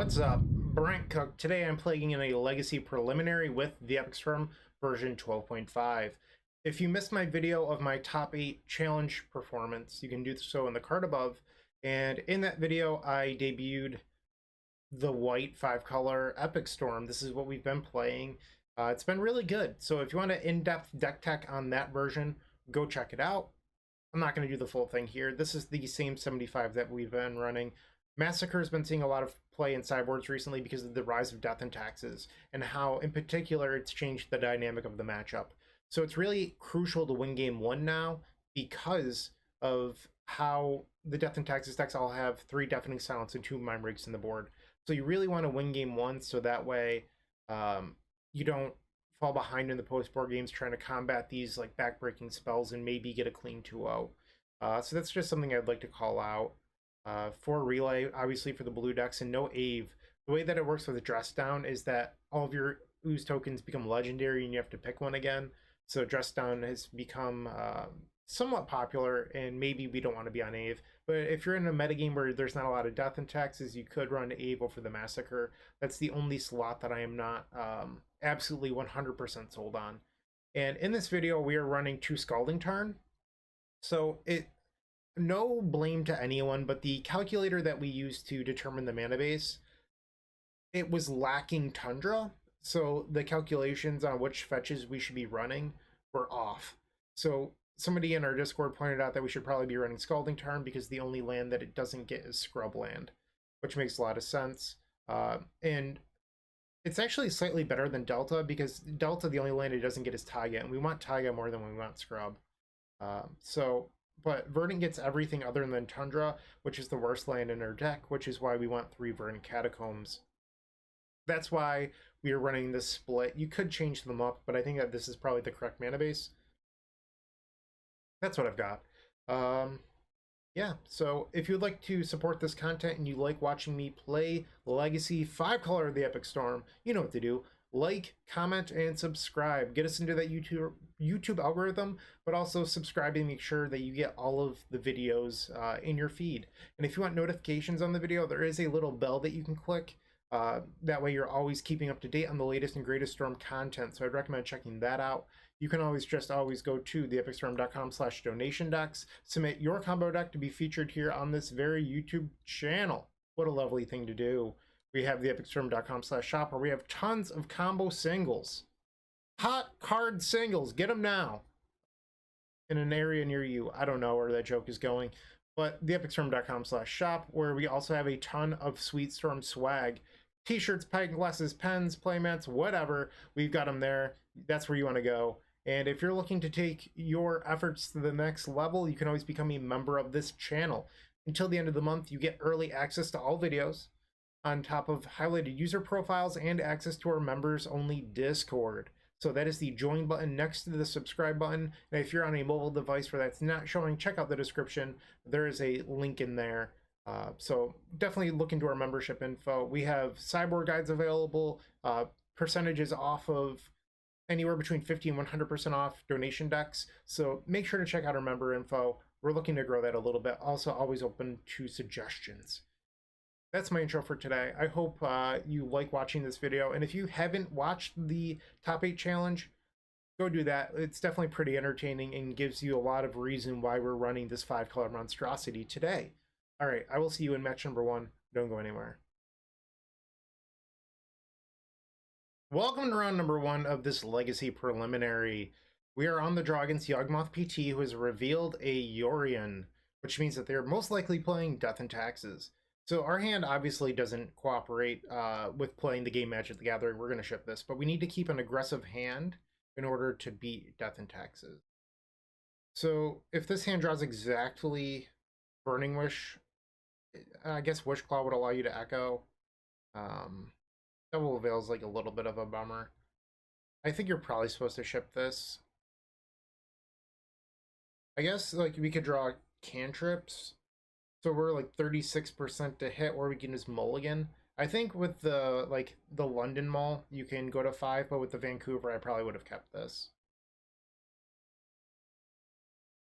What's up? Bryant Cook. Today I'm playing in a Legacy Preliminary with the Epic Storm version 12.5. If you missed my video of my top 8 challenge performance, you can do so in the card above. And in that video, I debuted the white 5-color Epic Storm. This is what we've been playing. It's been really good. So if you want an in-depth deck tech on that version, go check it out. I'm not going to do the full thing here. This is the same 75 that we've been running. Massacre's been seeing a lot of play in sideboards recently because of the rise of death and taxes and how in particular it's changed the dynamic of the matchup. So it's really crucial to win game 1 now because of how the death and taxes decks all have 3 Deafening Silence and 2 Mind Breaks in the board. So you really want to win game 1 so that way you don't fall behind in the post-board games trying to combat these like back-breaking spells and maybe get a clean 2-0. So that's just something I'd like to call out. For Relay, obviously for the blue decks, and no Ave. The way that it works with Dress Down is that all of your ooze tokens become legendary and you have to pick one again. So Dress Down has become somewhat popular, and maybe we don't want to be on Ave. But if you're in a metagame where there's not a lot of death and taxes, you could run Ave for the Massacre. That's the only slot that I am not absolutely 100% sold on. And in this video, we are running 2 Scalding Tarn. So no blame to anyone, but the calculator that we used to determine the mana base, it was lacking Tundra. So the calculations on which fetches we should be running were off. So somebody in our Discord pointed out that we should probably be running Scalding Tarn because the only land that it doesn't get is Scrub Land, which makes a lot of sense. And it's actually slightly better than Delta because Delta, the only land it doesn't get is Taiga, and we want Taiga more than we want Scrub. But Verdant gets everything other than Tundra, which is the worst land in our deck, which is why we want 3 Verdant Catacombs. That's why we are running this split. You could change them up, but I think that this is probably the correct mana base. That's what I've got. Yeah, so if you'd like to support this content and you like watching me play Legacy 5-color of the Epic Storm, you know what to do. Like, comment, and subscribe. Get us into that YouTube algorithm, but also subscribe and make sure that you get all of the videos in your feed. And if you want notifications on the video, there is a little bell that you can click. That way you're always keeping up to date on the latest and greatest Storm content, so I'd recommend checking that out. You can always go to theepicstorm.com/donation decks, submit your combo deck to be featured here on this very YouTube channel. What a lovely thing to do. We have the epicstorm.com/shop where we have tons of combo singles. Hot card singles. Get them now. In an area near you. I don't know where that joke is going. But the epicstorm.com/shop where we also have a ton of Sweet Storm swag. T-shirts, pint glasses, pens, playmats, whatever. We've got them there. That's where you want to go. And if you're looking to take your efforts to the next level, you can always become a member of this channel. Until the end of the month, you get early access to all videos, on top of highlighted user profiles and access to our members only Discord. So that is the join button next to the subscribe button. And if you're on a mobile device where that's not showing, check out the description. There is a link in there. So definitely look into our membership info. We have sideboard guides available, percentages off of anywhere between 50 and 100% off donation decks. So make sure to check out our member info. We're looking to grow that a little bit. Also always open to suggestions. That's my intro for today. I hope you like watching this video. And if you haven't watched the top 8 challenge, go do that. It's definitely pretty entertaining and gives you a lot of reason why we're running this 5-color monstrosity today. All right, I will see you in match number 1. Don't go anywhere. Welcome to round number 1 of this Legacy Preliminary. We are on the draw against Yawgmoth PT, who has revealed a Yorion, which means that they're most likely playing Death and Taxes. So our hand obviously doesn't cooperate with playing the game Magic the Gathering. We're going to ship this, but we need to keep an aggressive hand in order to beat Death and Taxes. So if this hand draws exactly Burning Wish, I guess Wish Claw would allow you to echo. Double Veil is like a little bit of a bummer. I think you're probably supposed to ship this. I guess like we could draw cantrips. So we're like 36% to hit, or we can just mulligan. I think with the London Mall, you can go to 5, but with the Vancouver, I probably would have kept this.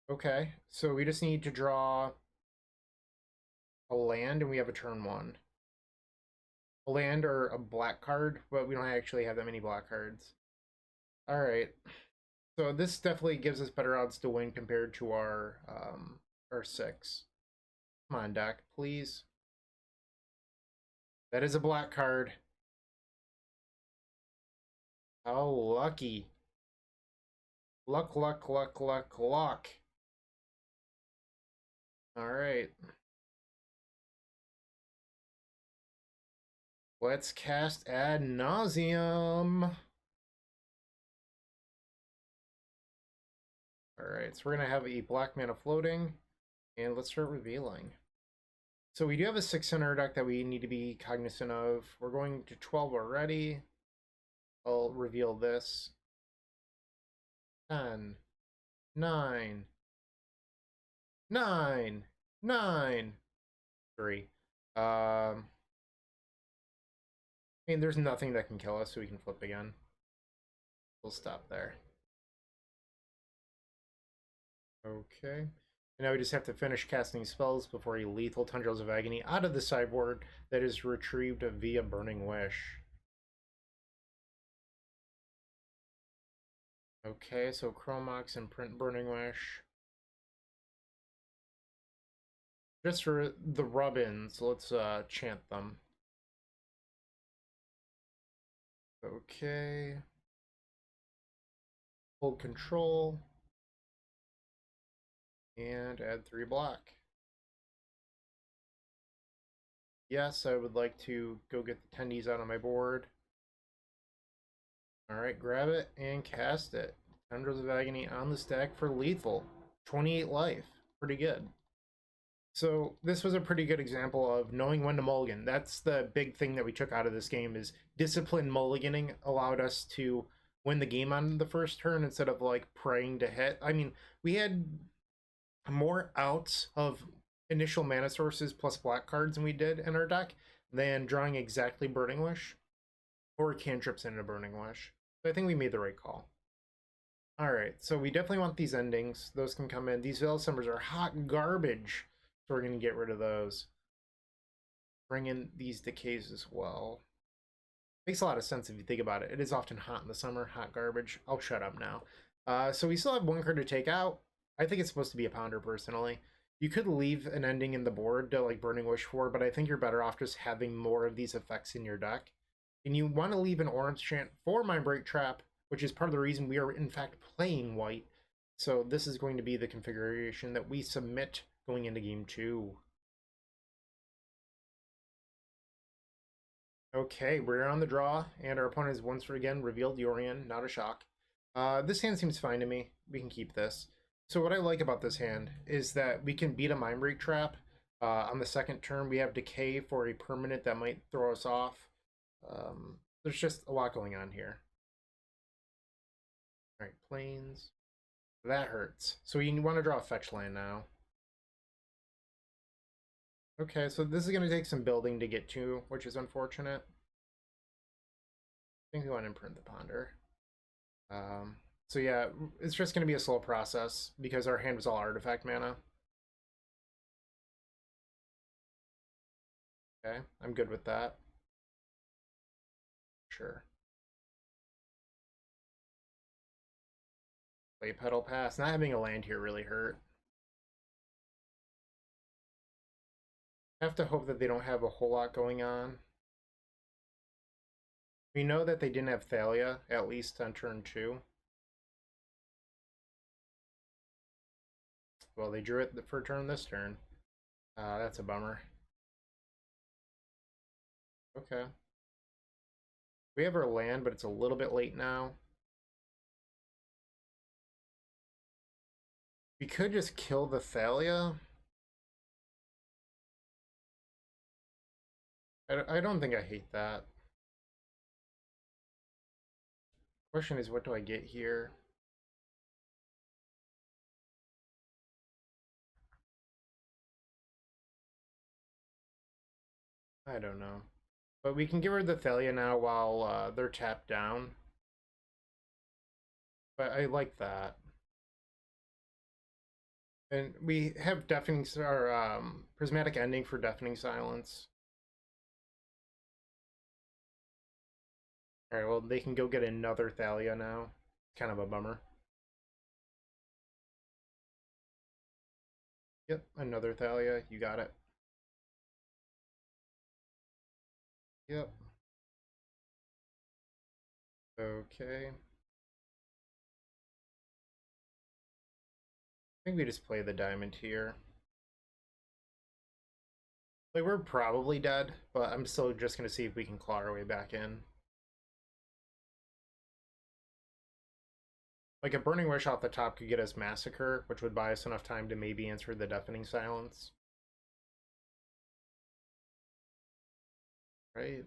Okay, so we just need to draw a land, and we have a turn 1. A land or a black card, but we don't actually have that many black cards. Alright. So this definitely gives us better odds to win compared to our 6. Come on, deck, please. That is a black card. How lucky. Luck, luck, luck, luck, luck. Alright. Let's cast Ad Nauseam. Alright, so we're going to have a black mana floating, and let's start revealing. So we do have a 6 in our deck that we need to be cognizant of. We're going to 12 already. I'll reveal this. 10, 9, 9, 9, 3. I mean, there's nothing that can kill us, so we can flip again. We'll stop there. Okay. And now we just have to finish casting spells before a lethal Tendrils of Agony out of the sideboard that is retrieved via Burning Wish. Okay, so Chromox and print Burning Wish. Just for the rub-ins, let's chant them. Okay. Hold control. And add 3 black. Yes, I would like to go get the tendies out of my board. Alright, grab it and cast it. Tendrils of Agony on the stack for lethal. 28 life. Pretty good. So this was a pretty good example of knowing when to mulligan. That's the big thing that we took out of this game, is disciplined mulliganing allowed us to win the game on the first turn instead of like praying to hit. I mean, we had more outs of initial mana sources plus black cards than we did in our deck than drawing exactly Burning Wish or cantrips into Burning Wish. So I think we made the right call. Alright, so we definitely want these endings. Those can come in. These Veil Summers are hot garbage, so we're going to get rid of those. Bring in these decays as well. Makes a lot of sense if you think about it. It is often hot in the summer, hot garbage. I'll shut up now. So we still have 1 card to take out. I think it's supposed to be a pounder, personally. You could leave an ending in the board to like Burning Wish for, but I think you're better off just having more of these effects in your deck. And you want to leave an Orim's Chant for Mindbreak Trap, which is part of the reason we are in fact playing white. So this is going to be the configuration that we submit going into game 2. Okay, we're on the draw, and our opponent has once again revealed Yorion, not a shock. This hand seems fine to me. We can keep this. So what I like about this hand is that we can beat a Mindbreak Trap. On the second turn, we have Decay for a permanent that might throw us off. There's just a lot going on here. Alright, Plains. That hurts. So you want to draw a fetch land now. Okay, so this is going to take some building to get to, which is unfortunate. I think we want to imprint the Ponder. So yeah, it's just going to be a slow process because our hand was all artifact mana. Okay, I'm good with that. Sure. Play Petal Pass. Not having a land here really hurt. I have to hope that they don't have a whole lot going on. We know that they didn't have Thalia, at least on turn 2. Well, they drew it for turn this turn. That's a bummer. Okay. We have our land, but it's a little bit late now. We could just kill the Thalia. I don't think I hate that. Question is, what do I get here? I don't know. But we can give her the Thalia now while they're tapped down. But I like that. And we have deafening, or prismatic ending for deafening silence. Alright, well, they can go get another Thalia now. Kind of a bummer. Yep, another Thalia. You got it. Yep. Okay. I think we just play the diamond here. Like, we're probably dead, but I'm still just going to see if we can claw our way back in. Like, a Burning Wish off the top could get us Massacre, which would buy us enough time to maybe answer the Deafening Silence. Right?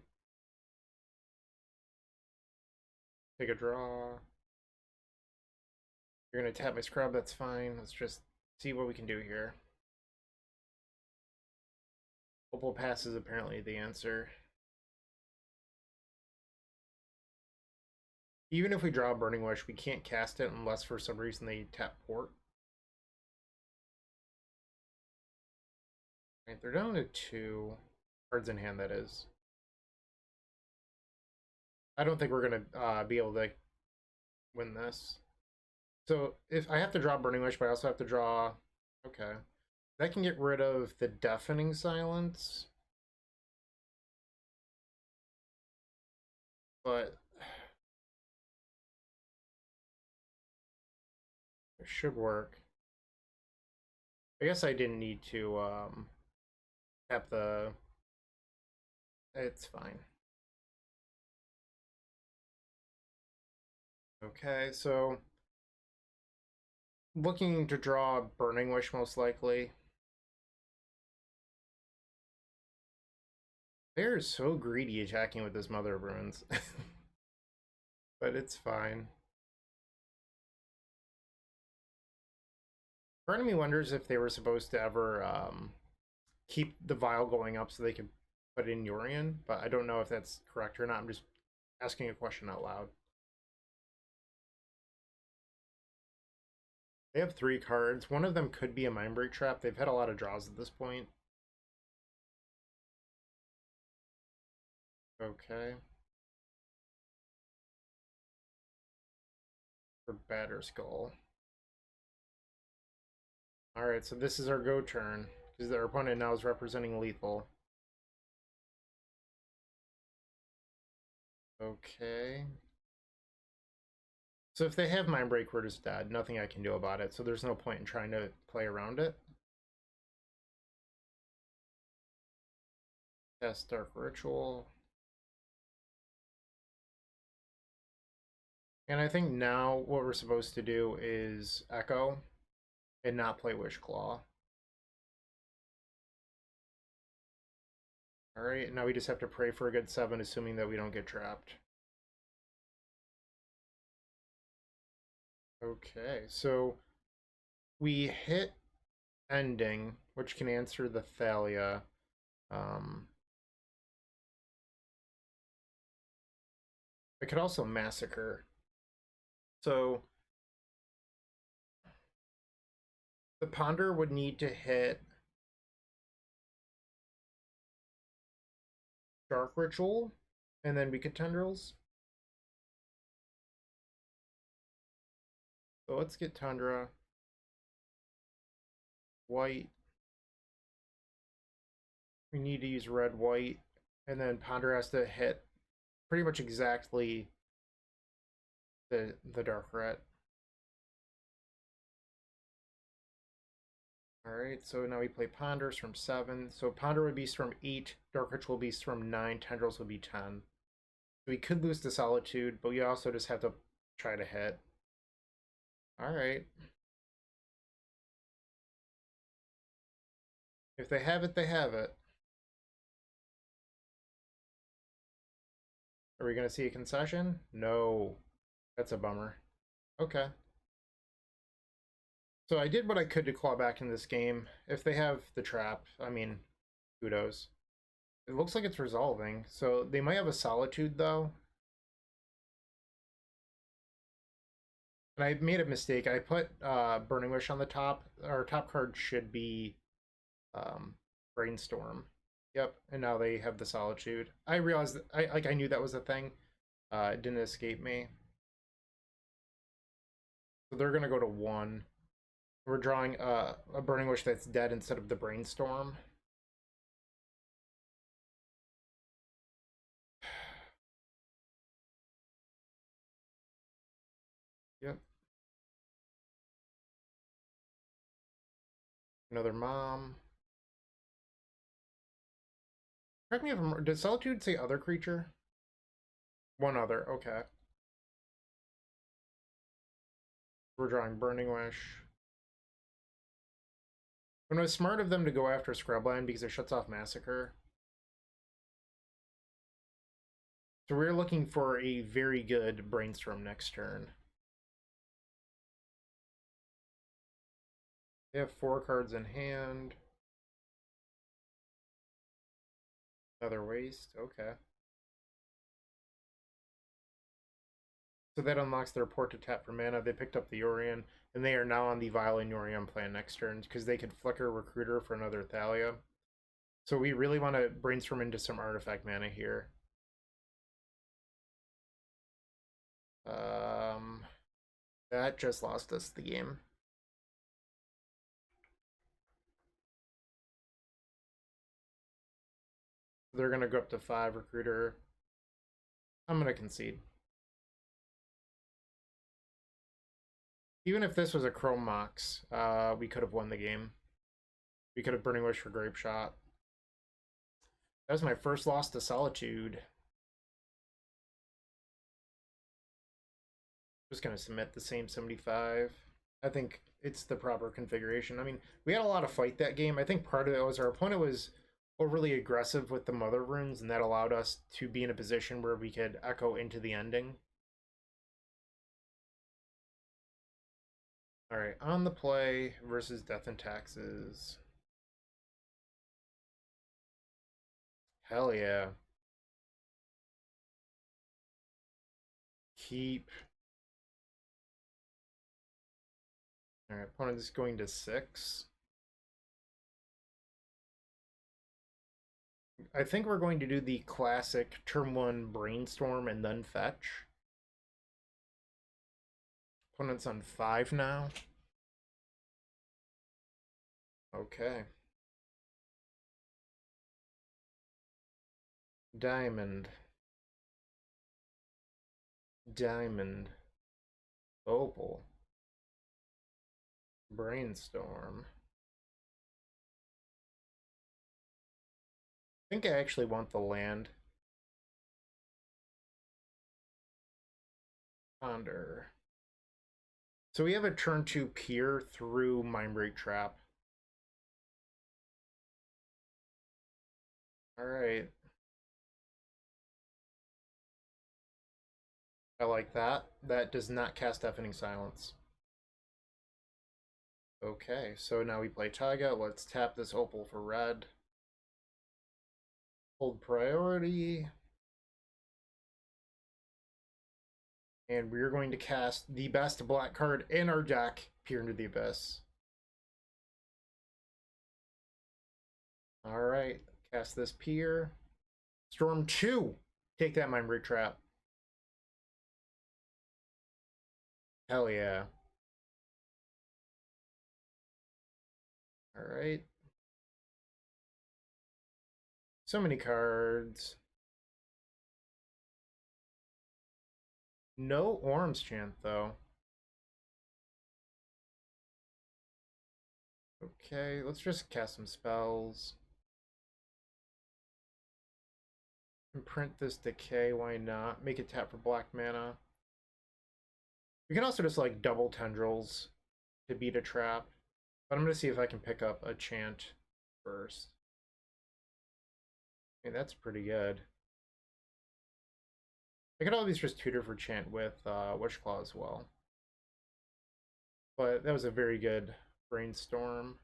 Take a draw. You're going to tap my Scrub, that's fine. Let's just see what we can do here. Opal Pass is apparently the answer. Even if we draw a Burning Wish, we can't cast it unless for some reason they tap Port. Right, they're down to 2 cards in hand, that is. I don't think we're going to be able to win this. So if I have to draw Burning Wish, but I also have to draw... Okay. That can get rid of the Deafening Silence. But... it should work. I guess I didn't need to tap the... It's fine. Okay, so... looking to draw Burning Wish most likely. They're so greedy attacking with this Mother of Ruins. But it's fine. Part of me wonders if they were supposed to ever keep the vial going up so they could put in Yorion, but I don't know if that's correct or not. I'm just asking a question out loud. They have 3 cards. One of them could be a Mindbreak Trap. They've had a lot of draws at this point. Okay. For Batterskull. Alright, so this is our go turn, because their opponent now is representing lethal. Okay. So if they have Mindbreak, we're just dead. Nothing I can do about it, so there's no point in trying to play around it. Test Dark Ritual. And I think now what we're supposed to do is Echo and not play Wish Claw. Alright, now we just have to pray for a good 7, assuming that we don't get trapped. Okay, so we hit Ending, which can answer the Thalia. It could also Massacre. So the Ponder would need to hit Dark Ritual, and then we could Tendrils. So let's get Tundra. White. We need to use red, white, and then Ponder has to hit pretty much exactly the Dark Ret. Alright, so now we play Ponders from 7. So Ponder would Beast from 8, Dark Ritual Beast from 9, Tendrils would be 10. So we could lose to Solitude, but we also just have to try to hit. Alright. If they have it, they have it. Are we going to see a concession? No. That's a bummer. Okay. So I did what I could to claw back in this game. If they have the trap, I mean, kudos. It looks like it's resolving. So they might have a Solitude, though. And I made a mistake. I put Burning Wish on the top. Our top card should be Brainstorm. Yep, and now they have the Solitude. I realized that I knew that was a thing, It didn't escape me. So they're gonna go to 1. We're drawing a Burning Wish that's dead instead of the Brainstorm. Yep. Another Mom. Correct me if I'm... Did Solitude say other creature? One other, okay. We're drawing Burning Wish. And it was smart of them to go after Scrubland because it shuts off Massacre. So we're looking for a very good Brainstorm next turn. They have 4 cards in hand. Another Waste, okay. So that unlocks their port to tap for mana. They picked up the Orion, and they are now on the Violin Orion plan next turn because they could flicker Recruiter for another Thalia. So we really want to brainstorm into some artifact mana here. That just lost us the game. They're going to go up to 5 Recruiter. I'm going to concede. Even if this was a Chrome Mox, we could have won the game. We could have Burning Wish for Grape Shot. That was my first loss to Solitude. Just going to submit the same 75. I think it's the proper configuration. I mean, we had a lot of fight that game. I think part of it was our opponent was overly aggressive with the Mother Runes, and that allowed us to be in a position where we could echo into the ending. Alright, on the play versus Death and Taxes. Hell yeah. Keep. Alright, opponent is going to 6. I think we're going to do the classic turn 1 Brainstorm and then fetch. Opponent's on 5 now. Okay. Diamond. Diamond. Opal. Brainstorm. I think I actually want the land. Ponder. So we have a turn 2 Pier through Mindbreak Trap. Alright. I like that. That does not cast Deafening Silence. Okay, so now we play Taiga. Let's tap this Opal for red. Hold priority. And we're going to cast the best black card in our deck, Peer into the Abyss. Alright, cast this Peer. Storm 2. Take that, Mindbreak Trap. Hell yeah. Alright. So many cards. No Orim's Chant, though. Okay, let's just cast some spells. Imprint this Decay, why not? Make it tap for black mana. We can also just, like, double Tendrils to beat a trap. But I'm going to see if I can pick up a Chant first. I mean, that's pretty good. I could always just tutor for Chant with Witchclaw as well. But that was a very good Brainstorm.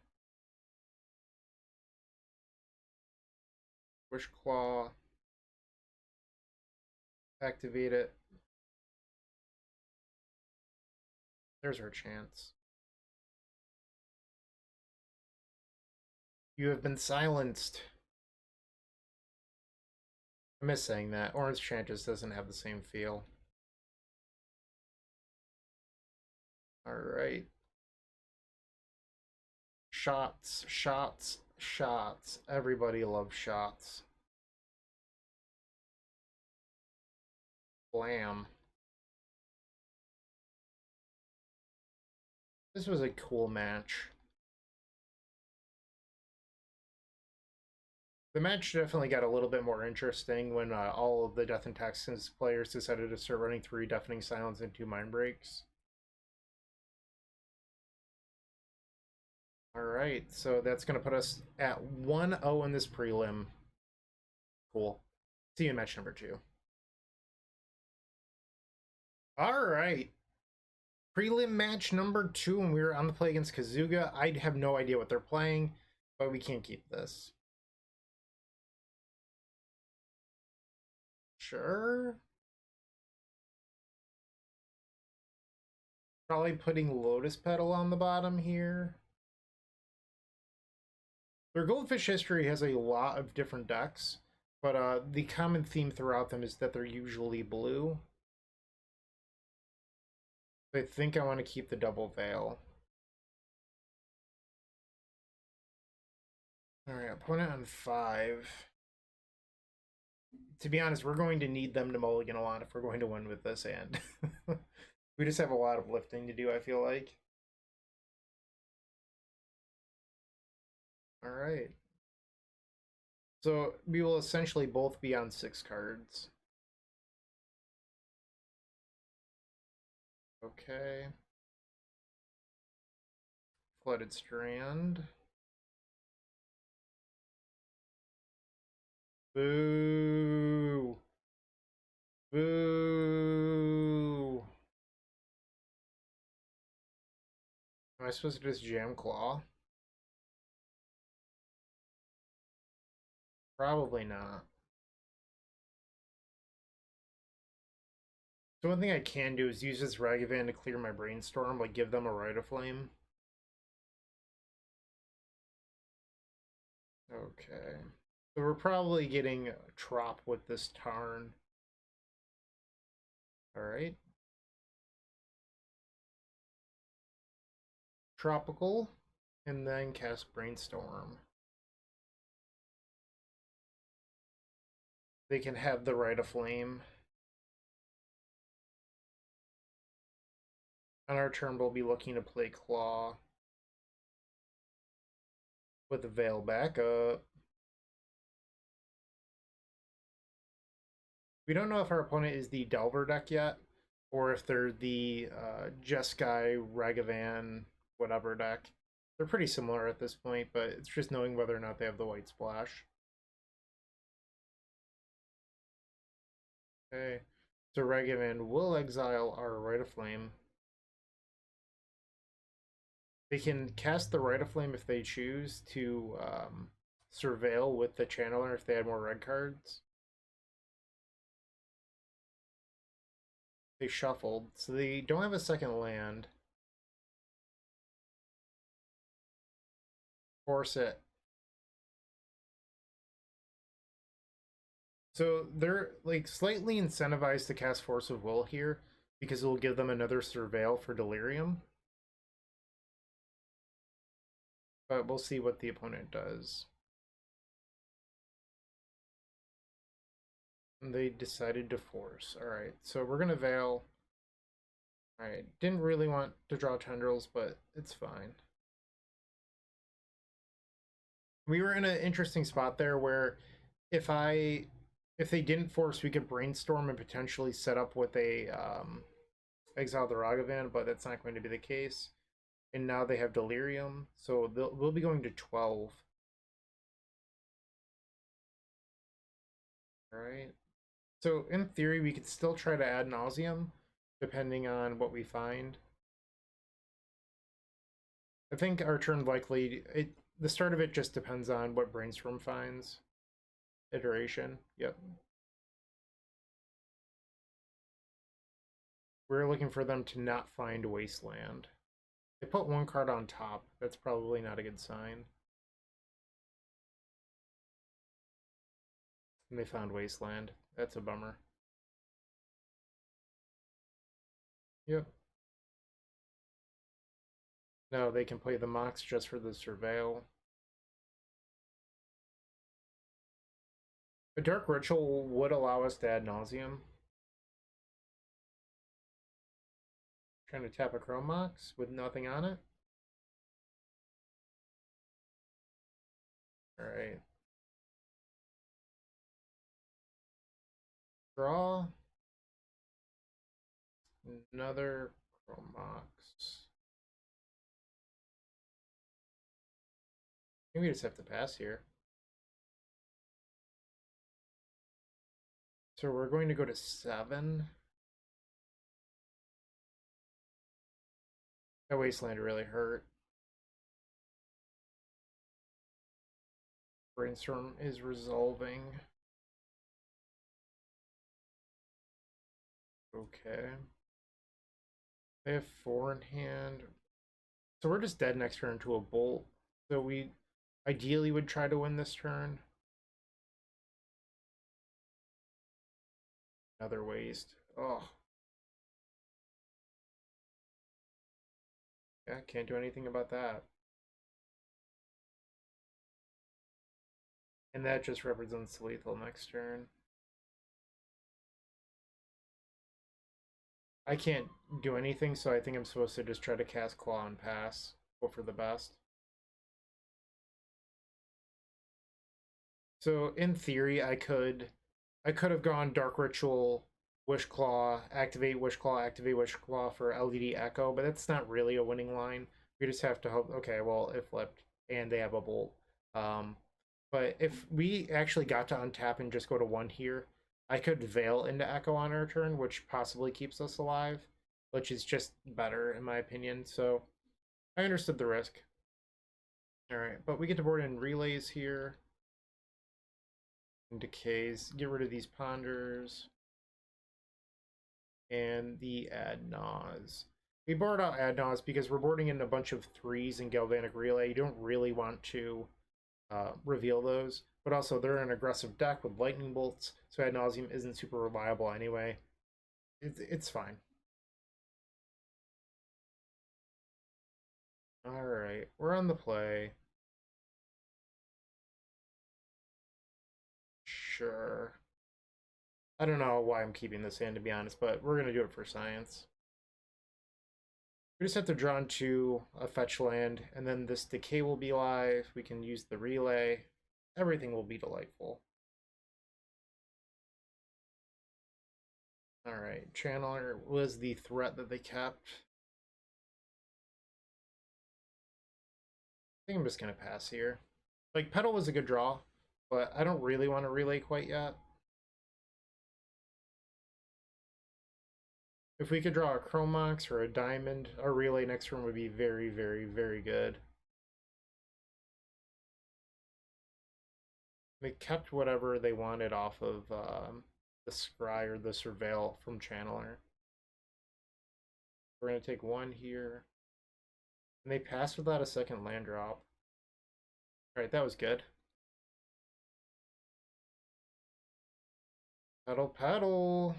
Witchclaw. Activate it. There's our chance. You have been silenced. I miss saying that. Orange Chant just doesn't have the same feel. Alright. Shots, shots, shots. Everybody loves shots. Blam. This was a cool match. The match definitely got a little bit more interesting when all of the Death and Taxes players decided to start running 3 Deafening Silence and 2 Mind Breaks. Alright, so that's going to put us at 1-0 in this prelim. Cool. See you in match number 2. Alright. Prelim match number 2, and we were on the play against Kazuga. I have no idea what they're playing, but we can't keep this. Sure. Probably putting Lotus Petal on the bottom here. Their Goldfish history has a lot of different decks, but the common theme throughout them is that they're usually blue. I think I want to keep the Double Veil. Alright, opponent on 5. To be honest, we're going to need them to mulligan a lot if we're going to win with this hand. We just have a lot of lifting to do, I feel like. Alright. So we will essentially both be on 6 cards. Okay. Flooded Strand. Boo! Boo! Am I supposed to just jam Claw? Probably not. So one thing I can do is use this Ragavan to clear my Brainstorm, like give them a Rite of Flame. Okay. So we're probably getting a Trop with this Tarn. Alright. Tropical, and then cast Brainstorm. They can have the Rite of Flame. On our turn, we'll be looking to play Claw. With the Veil back up. We don't know if our opponent is the Delver deck yet, or if they're the Jeskai, Ragavan, whatever deck. They're pretty similar at this point, but it's just knowing whether or not they have the White Splash. Okay, so Ragavan will exile our Rite of Flame. They can cast the Rite of Flame if they choose to surveil with the Channeler if they had more red cards. They shuffled, so they don't have a second land. Force it. So they're like slightly incentivized to cast Force of Will here because it will give them another surveil for Delirium. But we'll see what the opponent does. And they decided to force. Alright, so we're gonna Veil. Alright, didn't really want to draw Tendrils, but it's fine. We were in an interesting spot there where if they didn't force, we could Brainstorm and potentially set up with a exile the Ragavan, but that's not going to be the case. And now they have Delirium, so we'll be going to 12. Alright. So in theory, we could still try to Ad Nauseam, depending on what we find. I think our turn likely, the start of it just depends on what Brainstorm finds. Iteration, yep. We're looking for them to not find Wasteland. They put 1 card on top. That's probably not a good sign. And they found Wasteland. That's a bummer. Yep. No, they can play the Mox just for the Surveil. A Dark Ritual would allow us to Ad Nauseam. Trying to tap a Chrome Mox with nothing on it. Alright. Draw. Another Chrome Mox. Maybe we just have to pass here. So we're going to go to 7. That Wasteland really hurt. Brainstorm is resolving. Okay. They have 4 in hand. So we're just dead next turn to a Bolt. So we ideally would try to win this turn. Another waste. Oh. Yeah, can't do anything about that. And that just represents lethal next turn. I can't do anything, so I think I'm supposed to just try to cast Claw and pass. Hope for the best. So in theory, I could have gone Dark Ritual, Wish Claw, activate Wish Claw, activate Wish Claw for LDD Echo, but that's not really a winning line. We just have to hope. Okay, well, it flipped, and they have a Bolt. But if we actually got to untap and just go to 1 here, I could Veil into Echo on our turn, which possibly keeps us alive, which is just better in my opinion. So I understood the risk. All right, but we get to board in Relays here. And Decays. Get rid of these Ponders. And the Ad Naus. We board out Ad Naus because we're boarding in a bunch of 3s in Galvanic Relay. You don't really want to reveal those, but also they're an aggressive deck with lightning bolts, so Ad Nauseam isn't super reliable anyway. It's fine. All right, we're on the play. Sure. I don't know why I'm keeping this hand, to be honest, but we're gonna do it for science. We just have to draw into a fetch land, and then this Decay will be live. We can use the Relay. Everything will be delightful. Alright, Channeler was the threat that they kept. I think I'm just going to pass here. Like, Petal was a good draw, but I don't really want to Relay quite yet. If we could draw a Chrome Mox or a Diamond, our Relay next turn would be very, very, very good. They kept whatever they wanted off of the Scry or the Surveil from Channeler. We're going to take 1 here. And they passed without a second land drop. Alright, that was good. Paddle, paddle.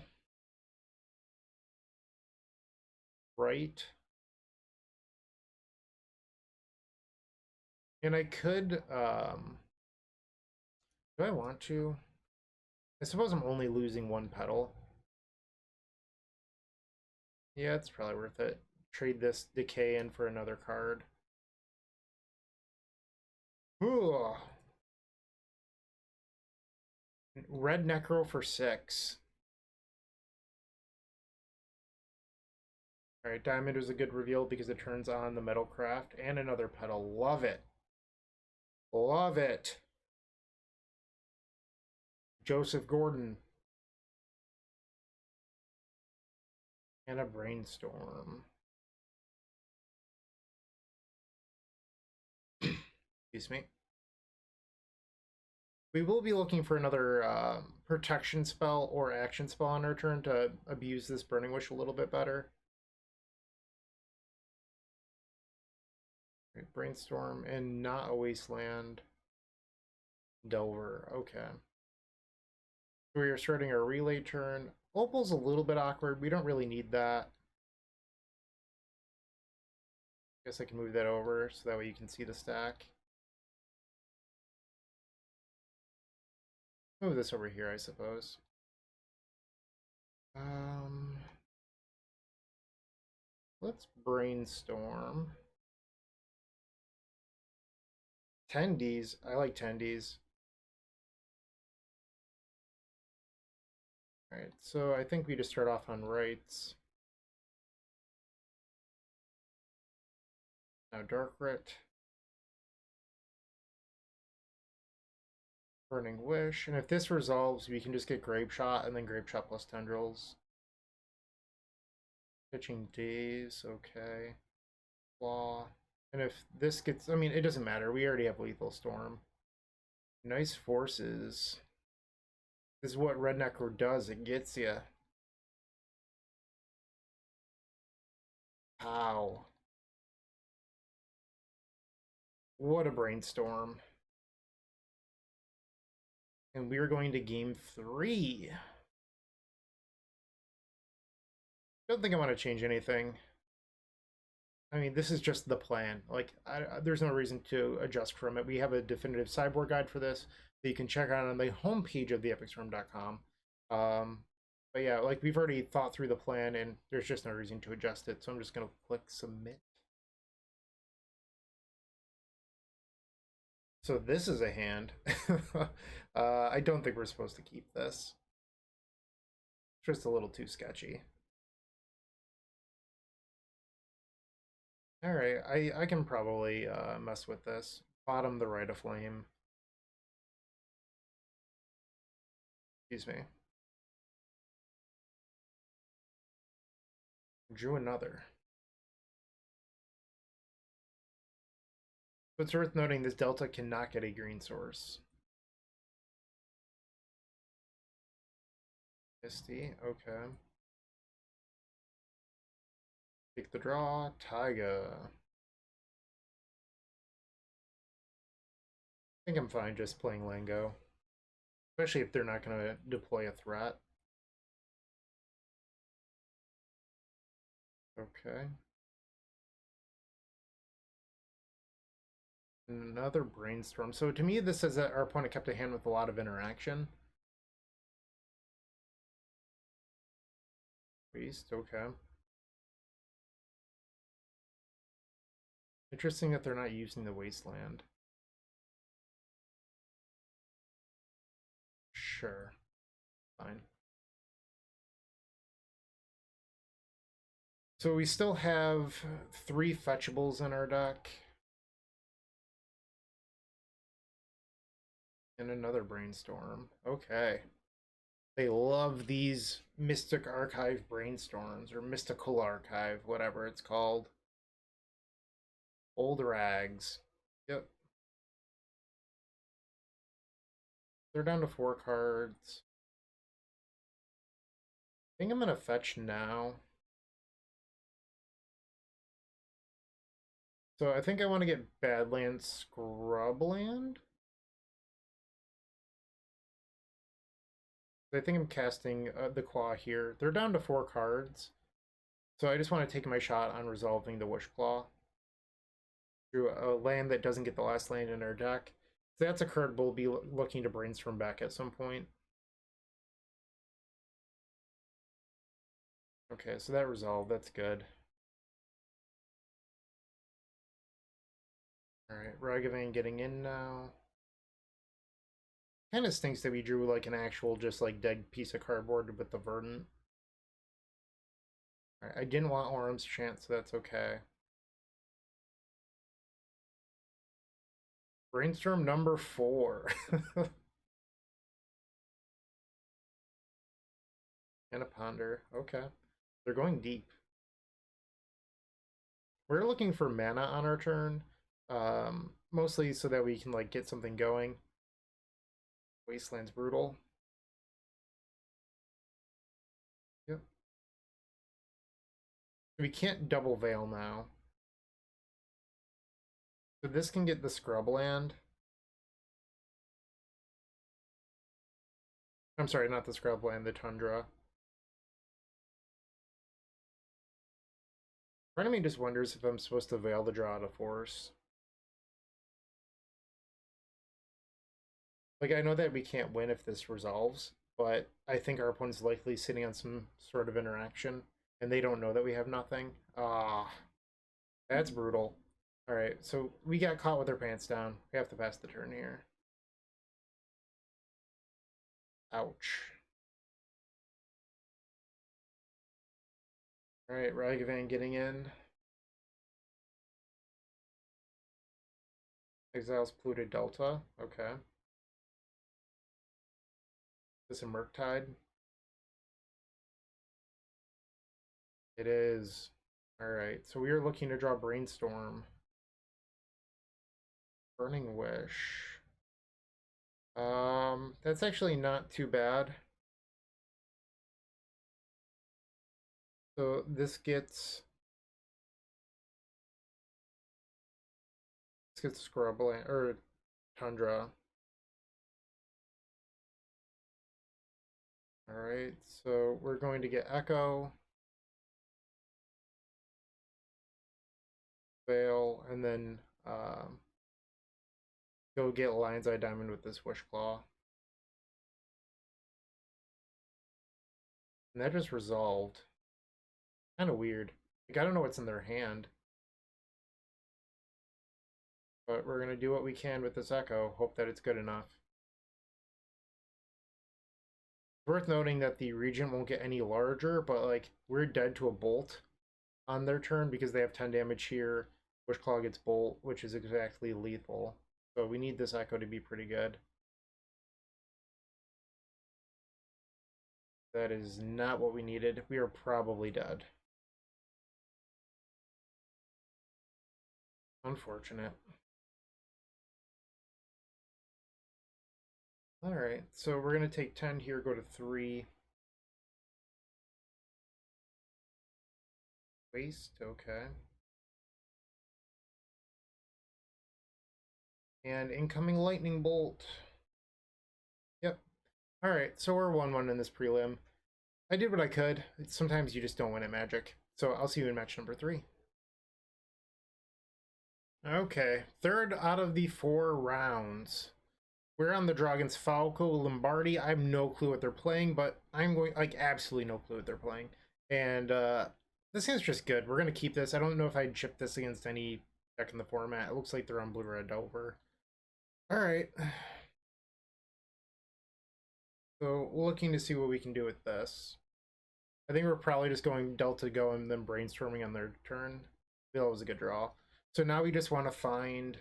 Right. And I could, do I want to? I suppose I'm only losing 1 petal. Yeah, it's probably worth it. Trade this Decay in for another card. Ooh. Red Necro for 6. Alright, Diamond was a good reveal because it turns on the Metalcraft and another petal. Love it. Love it. Joseph Gordon. And a Brainstorm. Excuse me. We will be looking for another protection spell or action spell on our turn to abuse this Burning Wish a little bit better. Right, Brainstorm and not a Wasteland. Delver, okay. We are starting our relay turn. Opal's a little bit awkward. We don't really need that. Guess I can move that over so that way you can see the stack. Move this over here, I suppose. Let's brainstorm. Tendies. I like tendies. Alright, so I think we just start off on rights. Now Dark Rit. Burning Wish. And if this resolves, we can just get Grape Shot and then Grape Shot plus Tendrils. Pitching Daze, okay. Claw. And if this gets, I mean, it doesn't matter. We already have Lethal Storm. Nice Forces. This is what Red Necro does. It gets you. Pow. What a brainstorm. And we're going to game 3. Don't think I want to change anything. I mean, this is just the plan. Like, there's no reason to adjust from it. We have a definitive sideboard guide for this that you can check out on the homepage of theepicstorm.com. But yeah, like, we've already thought through the plan, and there's just no reason to adjust it. So I'm just going to click submit. So this is a hand. I don't think we're supposed to keep this. It's just a little too sketchy. Alright, I can probably mess with this. Bottom the Rite of Flame. Excuse me. Drew another. So it's worth noting this Delta cannot get a green source. Misty, okay. Take the draw, Taiga. I think I'm fine just playing Lango. Especially if they're not going to deploy a threat. Okay. Another brainstorm. So to me, this says that our opponent kept a hand with a lot of interaction. Priest, okay. Interesting that they're not using the Wasteland. Sure. Fine. So we still have 3 fetchables in our deck. And another brainstorm. Okay. They love these Mystic Archive brainstorms, or Mystical Archive, whatever it's called. Old Rags. Yep. They're down to 4 cards. I think I'm gonna fetch now. So I think I want to get Badland Scrubland. I think I'm casting the Claw here. They're down to 4 cards. So I just want to take my shot on resolving the Wish Claw through a land that doesn't get the last land in our deck. So that's a card we'll be looking to brainstorm back at some point. Okay, so that resolved. That's good. Alright, Ragavan getting in now. Kind of stinks that we drew like an actual just like dead piece of cardboard with the Verdant. Alright, I didn't want Orim's Chant, so that's okay. Brainstorm number 4. And a Ponder. Okay. They're going deep. We're looking for mana on our turn. Mostly so that we can like get something going. Wasteland's brutal. Yep. We can't double veil now. So this can get the Scrubland. I'm sorry, not the scrubland, the tundra. Part of me just wonders if I'm supposed to veil the draw out of force. Like, I know that we can't win if this resolves, but I think our opponent's likely sitting on some sort of interaction, and they don't know that we have nothing. Ah, that's brutal. Alright, so we got caught with our pants down. We have to pass the turn here. Ouch. Alright, Ragavan getting in. Exiles polluted Delta. Okay. Is this a Murktide? It is. Alright, so we are looking to draw Brainstorm. Burning Wish. That's actually not too bad. So this gets Scrubland or Tundra. Alright, so we're going to get Echo, Veil, and then go get Lion's Eye Diamond with this Wish Claw. And that just resolved. Kind of weird. Like, I don't know what's in their hand. But we're going to do what we can with this Echo. Hope that it's good enough. It's worth noting that the Regent won't get any larger, but like, we're dead to a Bolt on their turn because they have 10 damage here. Wish Claw gets Bolt, which is exactly lethal. So we need this Echo to be pretty good. That is not what we needed. We are probably dead. Unfortunate. Alright, so we're going to take 10 here, go to 3. Waste, okay. And incoming Lightning Bolt. Yep. Alright, so we're 1-1 in this prelim. I did what I could. Sometimes you just don't win at Magic. So I'll see you in match number 3. Okay, third out of the 4 rounds. We're on the draw against Falco Lombardi. I have no clue what they're playing, but I'm going, like, absolutely no clue what they're playing. And this game's just good. We're going to keep this. I don't know if I'd chip this against any deck in the format. It looks like they're on Blue-Red Delver. Alright. So, looking to see what we can do with this. I think we're probably just going Delta Go and then brainstorming on their turn. That was a good draw. So now we just want to find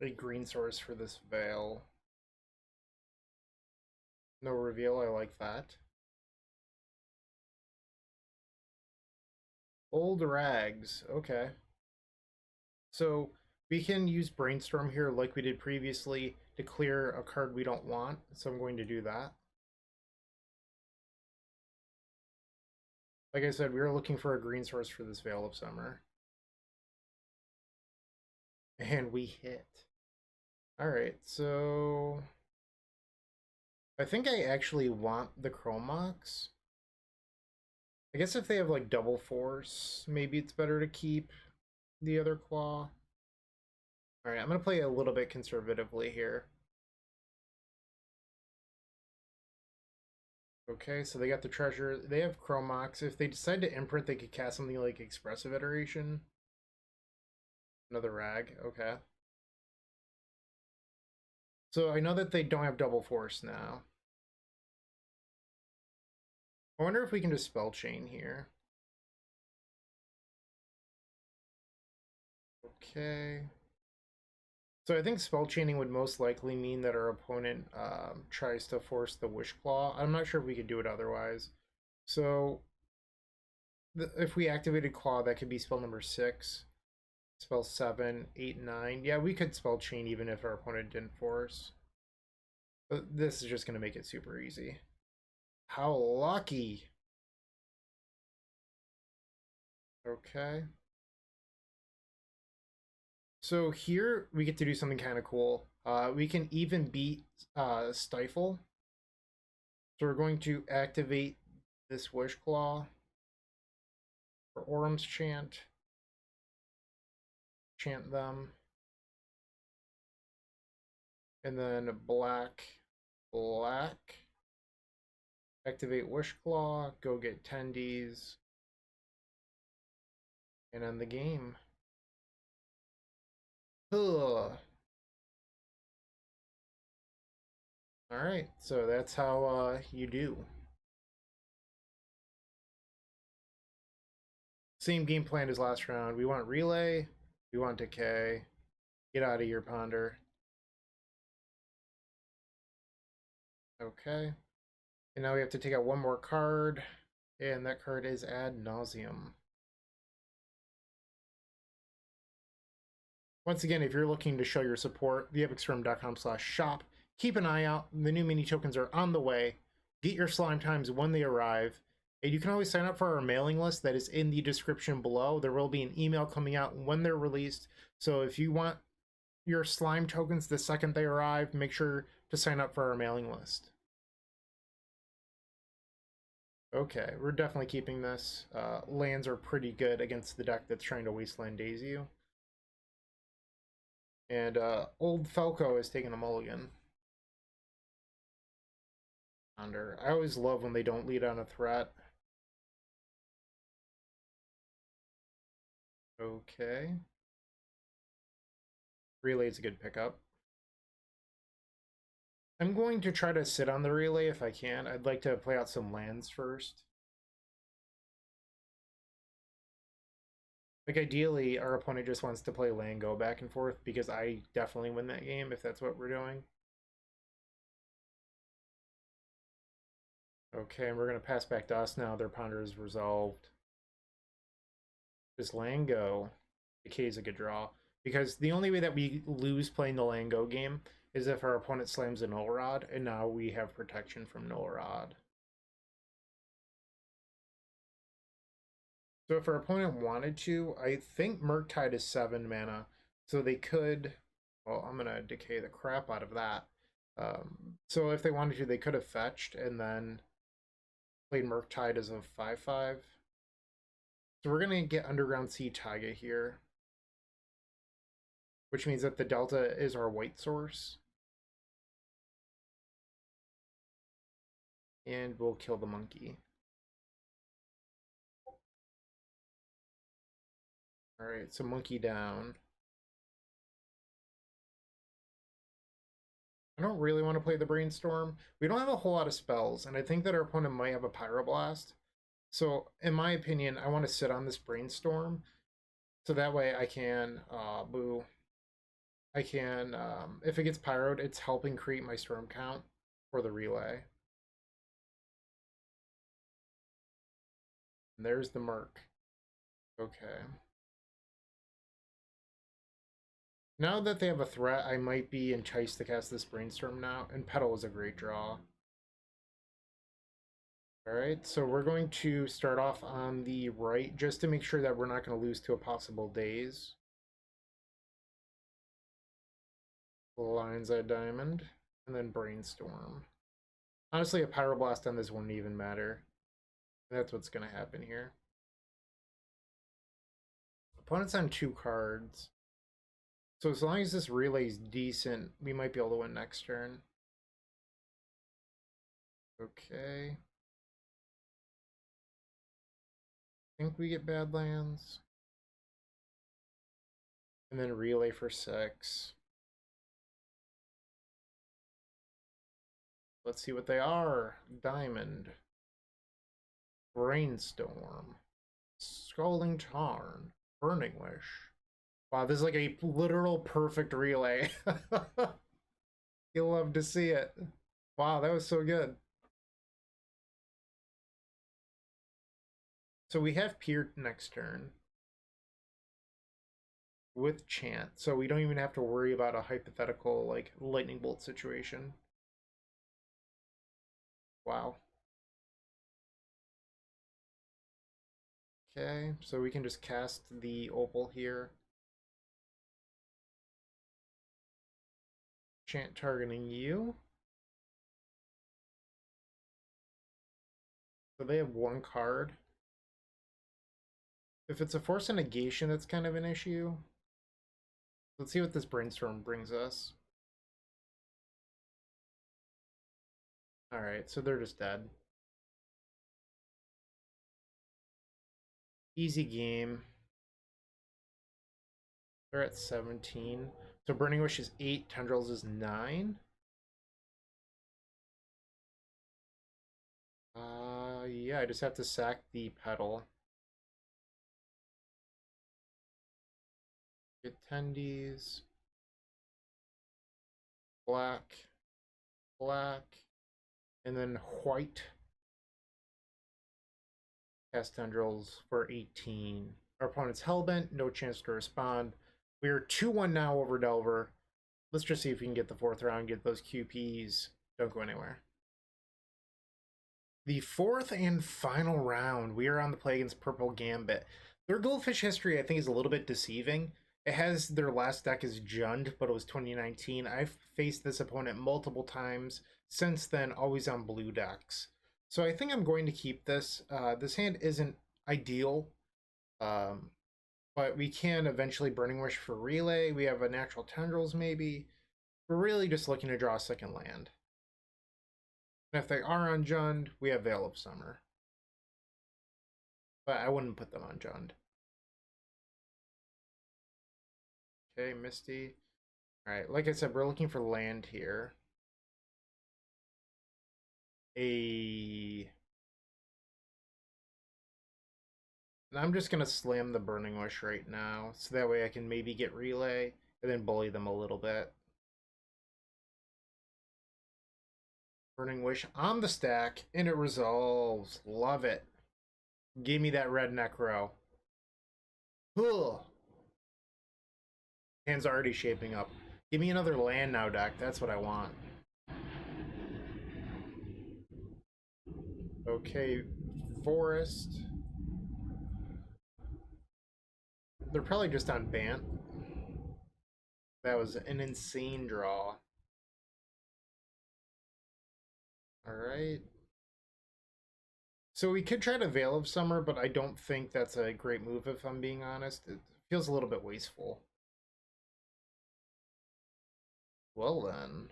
a green source for this Veil. No reveal, I like that. Old Rags, okay. So we can use Brainstorm here like we did previously to clear a card we don't want, so I'm going to do that. Like I said, we were looking for a green source for this Veil of Summer. And we hit. Alright, so I think I actually want the Chromox. I guess if they have like double force, maybe it's better to keep the other claw. Alright, I'm going to play a little bit conservatively here. Okay, so they got the treasure. They have Chromox. If they decide to imprint, they could cast something like Expressive Iteration. Another Rag, okay. So I know that they don't have double force now. I wonder if we can just Spell Chain here. Okay. So I think Spell Chaining would most likely mean that our opponent tries to force the Wish Claw. I'm not sure if we could do it otherwise. So if we activated Claw, that could be spell number 6. Spell 7, 8, 9. Yeah, we could Spell Chain even if our opponent didn't force. But this is just going to make it super easy. How lucky! Okay. So here we get to do something kind of cool. We can even beat Stifle. So we're going to activate this Wish Claw for Orim's Chant. Chant them. And then black. Activate Wish Claw, go get tendies, and end the game. Ugh. Alright, so that's how you do. Same game plan as last round. We want Relay, we want Decay. Get out of here, Ponder. Okay. And now we have to take out one more card, and that card is Ad Nauseam. Once again, if you're looking to show your support, theepicstorm.com/shop. Keep an eye out. The new mini tokens are on the way. Get your slime times when they arrive. And you can always sign up for our mailing list that is in the description below. There will be an email coming out when they're released. So if you want your slime tokens the second they arrive, make sure to sign up for our mailing list. Okay, we're definitely keeping this. Lands are pretty good against the deck that's trying to Wasteland Daze you. And Old Falco is taking a mulligan. I always love when they don't lead on a threat. Okay. Relay's a good pickup. I'm going to try to sit on the relay if I can. I'd like to play out some lands first. Like, ideally, our opponent just wants to play land go back and forth because I definitely win that game if that's what we're doing. Okay, and we're going to pass back to us now. Their Ponder is resolved. Just land go. Decay is a good draw. Because the only way that we lose playing the land go game is if our opponent slams a Null Rod, and now we have protection from Null Rod. So if our opponent wanted to, I think Murktide is 7 mana, so they could... Well, I'm going to decay the crap out of that. So if they wanted to, they could have fetched and then played Murktide as a 5/5. So we're going to get Underground Sea Taiga here, which means that the Delta is our white source. And we'll kill the monkey. Alright, so monkey down. I don't really want to play the Brainstorm. We don't have a whole lot of spells, and I think that our opponent might have a Pyroblast. So, in my opinion, I want to sit on this Brainstorm, so that way I can, if it gets pyroed, it's helping create my storm count for the relay. And there's the Merc. Okay. Now that they have a threat, I might be enticed to cast this Brainstorm now, and Petal is a great draw. Alright, so we're going to start off on the right, just to make sure that we're not going to lose to a possible Daze. Lion's Eye Diamond, and then Brainstorm. Honestly, a Pyroblast on this wouldn't even matter. That's what's going to happen here. Opponent's on 2 cards. So as long as this relay's decent, we might be able to win next turn. Okay. I think we get Badlands. And then relay for 6. Let's see what they are. Diamond. Brainstorm. Scalding Tarn. Burning Wish. Wow, this is like a literal perfect relay. You'll love to see it. Wow, that was so good. So we have Pier next turn with Chant, so we don't even have to worry about a hypothetical like lightning bolt situation. Wow. Okay, so we can just cast the Opal here. Chant targeting you. So they have one card. If it's a force of negation, that's kind of an issue. Let's see what this brainstorm brings us. Alright, so they're just dead. Easy game. They're at 17. So Burning Wish is 8, Tendrils is 9. Yeah, I just have to sack the pedal. Get tendies. Black. Black. And then white. Cast Tendrils for 18. Our opponent's Hellbent, no chance to respond. We're 2-1 now over Delver. Let's just see if we can get the 4th round, get those QPs. Don't go anywhere. The 4th and final round, we are on the play against Purple Gambit. Their Goldfish history, I think, is a little bit deceiving. It has their last deck is Jund, but it was 2019. I've faced this opponent multiple times since then, always on blue decks. So I think I'm going to keep this. This hand isn't ideal, but we can eventually Burning Wish for Relay. We have a Natural Tendrils maybe. We're really just looking to draw a second land. And if they are on Jund, we have Veil of Summer. But I wouldn't put them on Jund. Okay, Misty. Alright, like I said, we're looking for land here. And I'm just going to slam the Burning Wish right now, so that way I can maybe get Relay, and then bully them a little bit. Burning Wish on the stack, and it resolves. Love it. Give me that red Necro. Ugh. Hand's already shaping up. Give me another land now, deck. That's what I want. Okay, Forest. They're probably just on Bant. That was an insane draw. Alright. So we could try to Veil of Summer, but I don't think that's a great move if I'm being honest. It feels a little bit wasteful. Well then.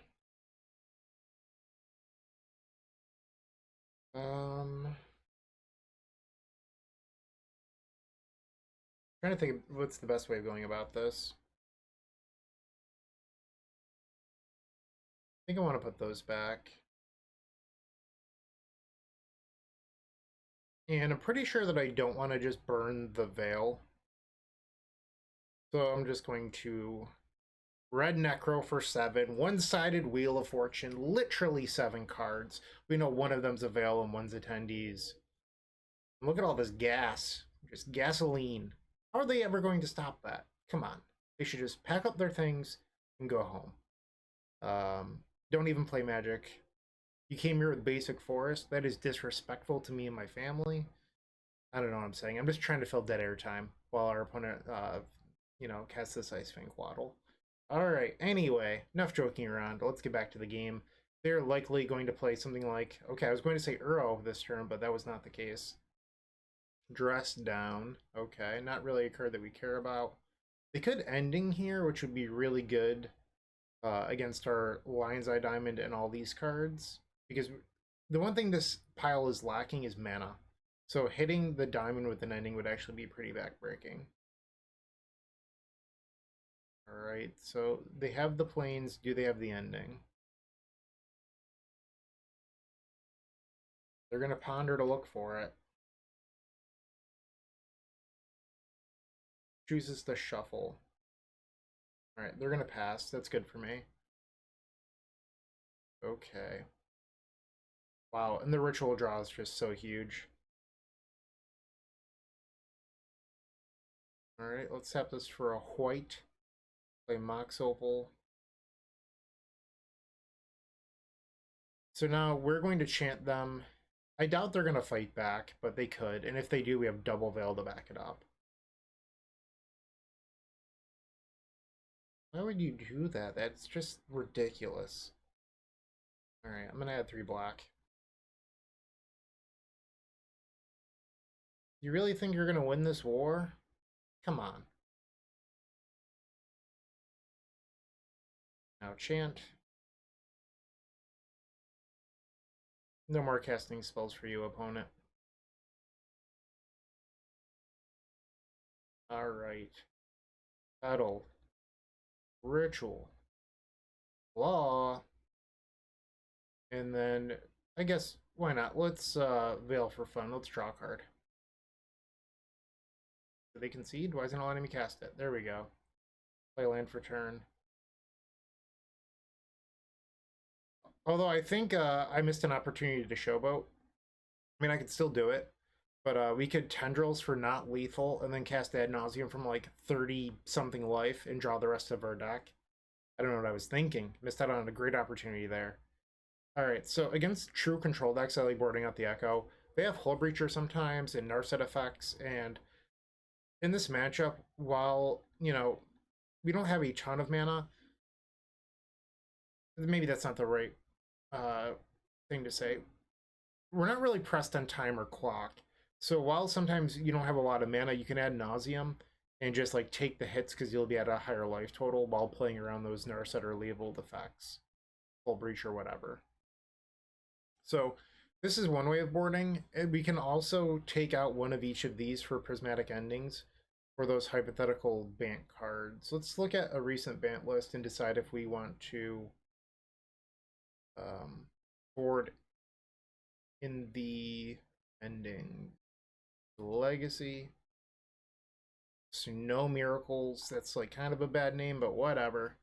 Trying to think of what's the best way of going about this. I think I want to put those back. And I'm pretty sure that I don't want to just burn the Veil. So I'm just going to red Necro for 7, one-sided Wheel of Fortune, literally 7 cards. We know one of them's a Veil and one's attendees. And look at all this gas, just gasoline. How are they ever going to stop that? Come on. They should just pack up their things and go home. Don't even play Magic. You came here with basic Forest. That is disrespectful to me and my family. I don't know what I'm saying. I'm just trying to fill dead air time while our opponent, casts this Ice Fang Quaddle. Alright, anyway, enough joking around. Let's get back to the game. They're likely going to play something like... Okay, I was going to say Uro this turn, but that was not the case. Dress Down. Okay, not really a card that we care about. They could Ending here, which would be really good against our Lion's Eye Diamond and all these cards. Because the one thing this pile is lacking is mana. So hitting the Diamond with an Ending would actually be pretty backbreaking. Alright, so they have the Plains. Do they have the Ending? They're going to ponder to look for it. Chooses to shuffle. Alright, they're going to pass. That's good for me. Okay. Wow, and the ritual draw is just so huge. Alright, let's tap this for a white. Play Mox Opal. So now we're going to chant them. I doubt they're going to fight back, but they could. And if they do, we have double Veil to back it up. Why would you do that? That's just ridiculous. Alright, I'm gonna add 3 black. You really think you're gonna win this war? Come on. Now Chant. No more casting spells for you, opponent. Alright. Battle. Ritual. Law. And then, I guess, why not? Let's Veil for fun. Let's draw a card. Did they concede? Why isn't it letting me cast it? There we go. Play land for turn. Although I think I missed an opportunity to showboat. I mean, I could still do it, but we could Tendrils for not lethal and then cast Ad Nauseam from like 30-something life and draw the rest of our deck. I don't know what I was thinking. Missed out on a great opportunity there. Alright, so against true control decks, I like boarding out the Echo. They have Hull Breacher sometimes and Narset effects, and in this matchup, while, you know, we don't have a ton of mana, maybe that's not the right thing to say. We're not really pressed on time or clock. So while sometimes you don't have a lot of mana, you can add Nauseam and just like take the hits because you'll be at a higher life total while playing around those Narset or labeled effects, Full Breach or whatever. So this is one way of boarding. And we can also take out one of each of these for Prismatic Endings for those hypothetical Bant cards. Let's look at a recent Bant list and decide if we want to board in the ending. Legacy. Snow Miracles. That's like kind of a bad name, but whatever.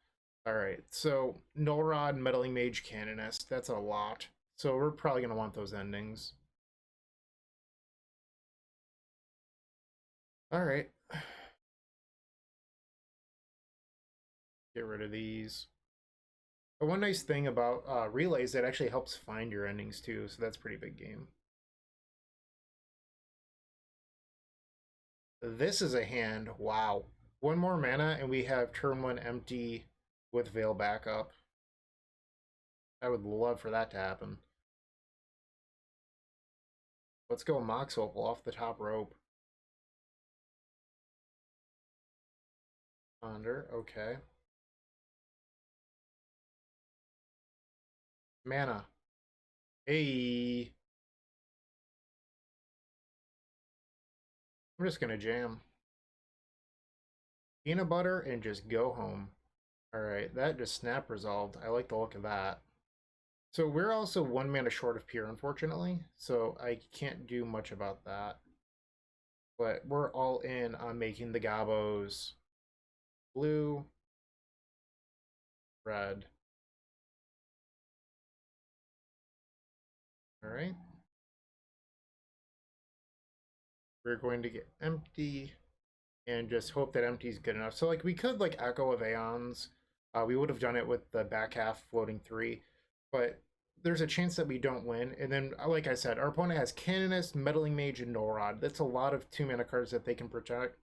Alright, so Null Rod, Meddling Mage, Canonist. That's a lot. So we're probably going to want those endings. Alright. Get rid of these. But one nice thing about Relay is it actually helps find your endings too, so that's a pretty big game. This is a hand. Wow. One more mana and we have turn 1 empty with Veil backup. I would love for that to happen. Let's go Mox Opal off the top rope. Ponder, okay. Mana. Hey. I'm just gonna jam. Peanut butter and just go home. Alright, that just snap resolved. I like the look of that. So we're also 1 mana short of Pier, unfortunately, so I can't do much about that. But we're all in on making the Gabos blue, red. Alright. We're going to get empty and just hope that empty is good enough. So like we could like Echo of Aeons. We would have done it with the back half floating 3, but there's a chance that we don't win. And then, like I said, our opponent has Canonist, Meddling Mage, and Null Rod. That's a lot of 2 mana cards that they can protect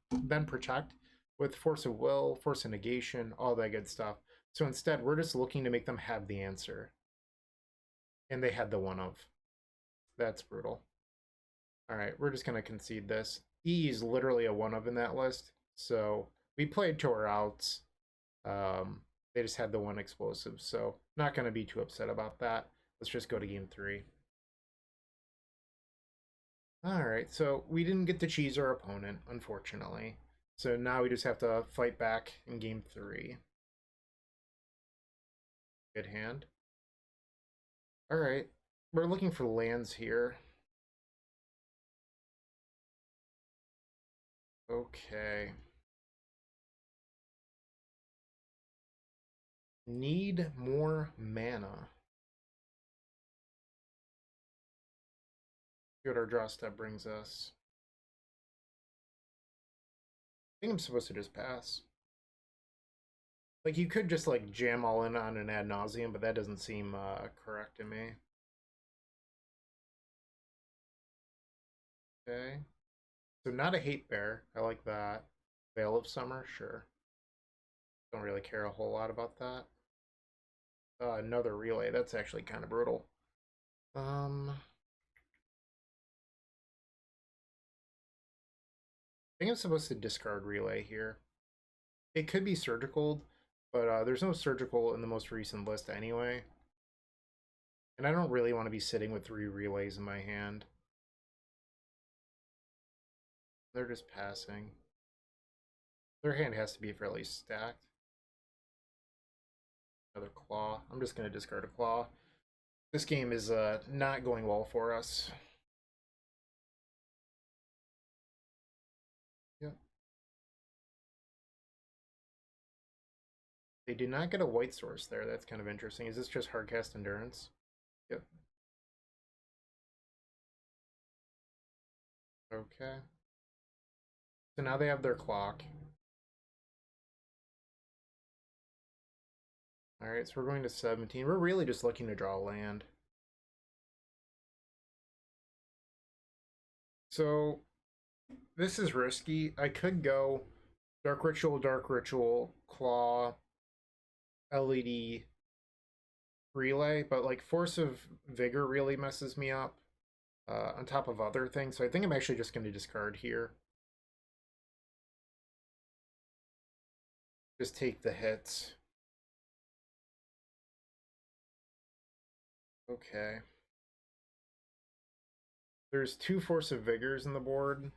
with Force of Will, Force of Negation, all that good stuff. So instead, we're just looking to make them have the answer. And they had the one of. That's brutal. Alright, we're just going to concede this. E is literally a one of in that list. So we played to our outs. They just had the one explosive. So not going to be too upset about that. Let's just go to game 3. Alright, so we didn't get to cheese our opponent, unfortunately. So now we just have to fight back in game 3. Good hand. Alright, we're looking for lands here. Okay. Need more mana. See what our draw step brings us. I think I'm supposed to just pass. Like, you could just, like, jam all in on an Ad Nauseam, but that doesn't seem correct to me. Okay. So not a Hate Bear. I like that. Veil of Summer? Sure. Don't really care a whole lot about that. Another relay. That's actually kind of brutal. I think I'm supposed to discard relay here. It could be surgical, but there's no surgical in the most recent list anyway. And I don't really want to be sitting with 3 relays in my hand. They're just passing. Their hand has to be fairly stacked. Another claw. I'm just going to discard a claw. This game is not going well for us. Yep. They did not get a white source there. That's kind of interesting. Is this just hardcast endurance? Yep. Okay. So now they have their clock. Alright, so we're going to 17. We're really just looking to draw land. So this is risky. I could go Dark Ritual, Claw, LED, Relay, but like Force of Vigor really messes me up on top of other things. So I think I'm actually just going to discard here. Just take the hits. Okay. There's 2 Force of Vigors in the board.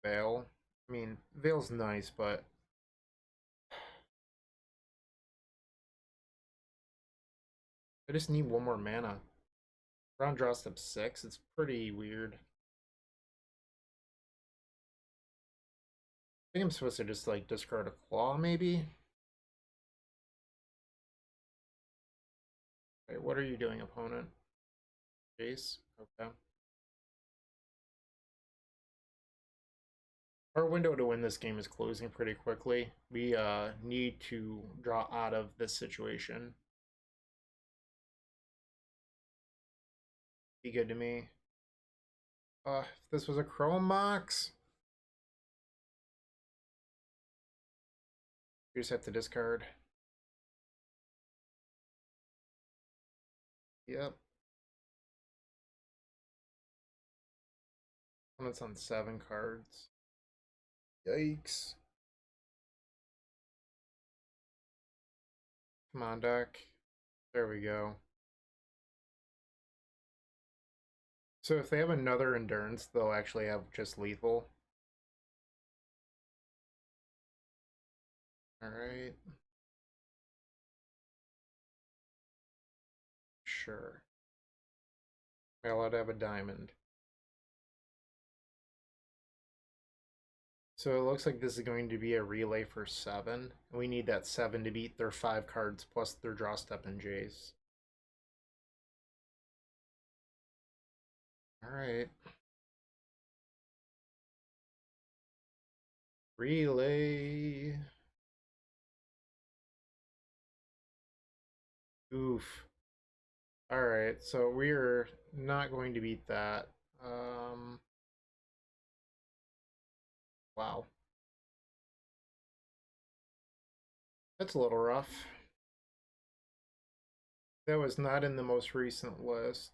Veil. I mean, Veil's nice, but I just need 1 more mana. Round draw step 6. It's pretty weird. I think I'm supposed to just like discard a claw, maybe? Wait, what are you doing, opponent? Jace? Okay. Our window to win this game is closing pretty quickly. We need to draw out of this situation. Be good to me. If this was a Chrome Mox, you just have to discard. Yep. And it's on 7 cards. Yikes. Come on, deck. There we go. So if they have another Endurance, they'll actually have just lethal. Alright. Sure. Am I allowed to have a diamond? So it looks like this is going to be a relay for 7. And we need that 7 to beat their 5 cards plus their draw step and Jace. Alright. Relay. Oof. Alright, so we're not going to beat that. Wow. That's a little rough. That was not in the most recent list.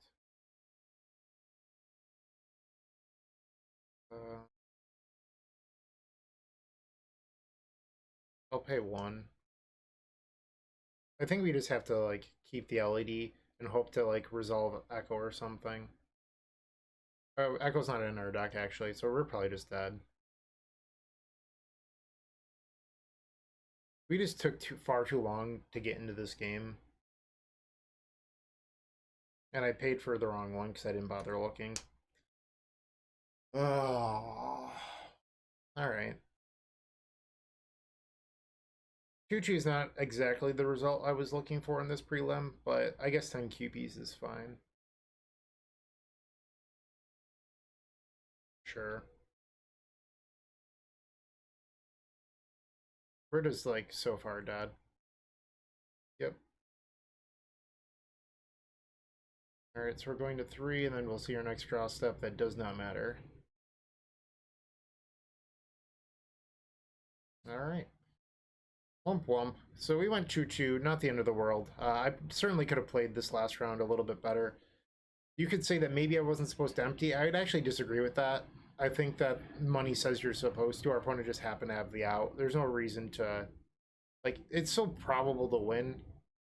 I'll pay 1. I think we just have to like keep the LED and hope to like resolve Echo or something. Oh, Echo's not in our deck actually, so we're probably just dead. We just took far too long to get into this game. And I paid for the wrong one because I didn't bother looking. Oh. Alright. Tucci is not exactly the result I was looking for in this prelim, but I guess 10 QPs is fine. Sure. We're just like so far dead. Yep. Alright, so we're going to 3 and then we'll see our next draw step that does not matter. All right. Wump wump. So we went 2-2, not the end of the world. I certainly could have played this last round a little bit better. You could say that maybe I wasn't supposed to empty. I would actually disagree with that. I think that money says you're supposed to. Our opponent just happened to have the out. There's no reason to... Like, it's so probable to win.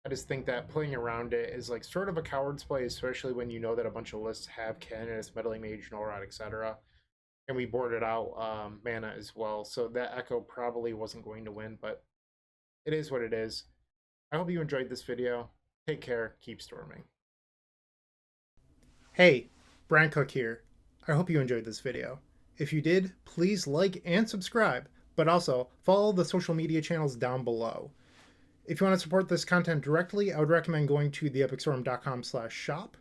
I just think that playing around it is like sort of a coward's play, especially when you know that a bunch of lists have candidates, Meddling Mage, Norod, etc. And we boarded out mana as well, so that Echo probably wasn't going to win, but it is what it is. I hope you enjoyed this video. Take care, keep storming. Hey, Bryant Cook here. I hope you enjoyed this video. If you did, please like and subscribe, but also follow the social media channels down below. If you want to support this content directly, I would recommend going to theepicstorm.com/shop.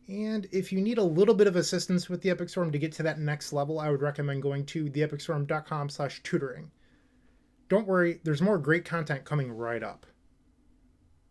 And if you need a little bit of assistance with the Epic Storm to get to that next level, I would recommend going to theepicstorm.com/tutoring. Don't worry, there's more great content coming right up.